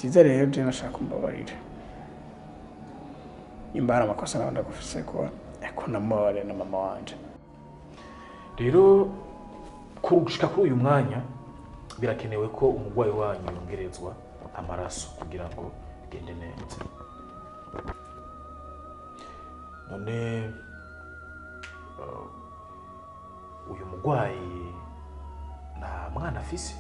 Cyiza rero je nashaka kumbabarira. Imbara amakosa nabanda gufise ko namubabare na mama wanje. Rero kurushika kuri uyu mwanya birakenewe ko umugwayi wanyu yongerezwa amaraso kugira ngo gende neza. None uyu mugwayi na mwana afise?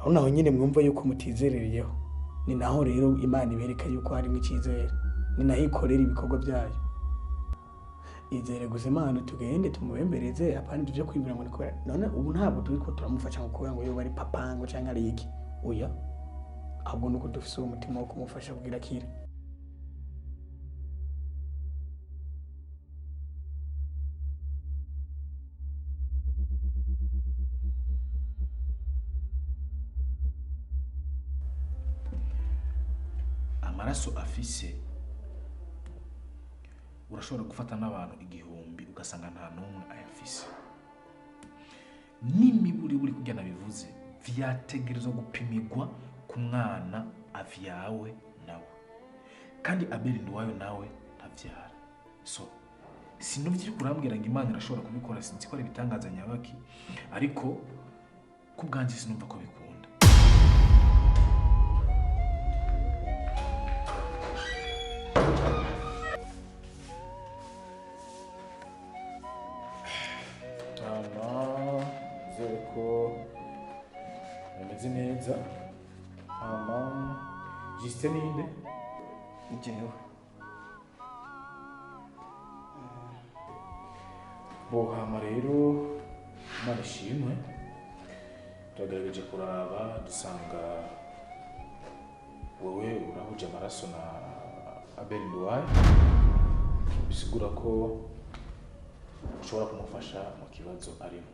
Aho naho nyine mwumva yuko mutizerereyeho ni naho rero Imana ibereka yuko harimo icyizere, ni naho ikorera ibikorwa byayo. Izere gusa Imana tugende tumubembereze apana byo kwibira ngo nikora. None ubu ntabwo turi ko turamufasha ngo kugira ngo yo bari papa ngo cyangwa ari iki. Oya, ahubwo nuko dufise umutima wo kumufasha kugira kire. Amaraso afise urashobora gufata n'abantu 1000 ugasanga nta numwe ayafise. N'imiburi buri kujyana bivuze vyategerezwa gupimirwa ku mwana avyawe nawe, kandi Abeli Nduwayo nawe ntavyara. So sinovye kurambwira ngo Imana irashobora kubikora, sinzi ko ari bitangaza nyabaki, ariko kubwanje sinumva ko bikunda. Neza Justin ninde Jewe bohama rero marishimwe twagerageje kuraba dusanga wowe urahuje amaraso na Abeli Nduwayo, bisigura ko ushobora kumufasha mu kibazo arimo.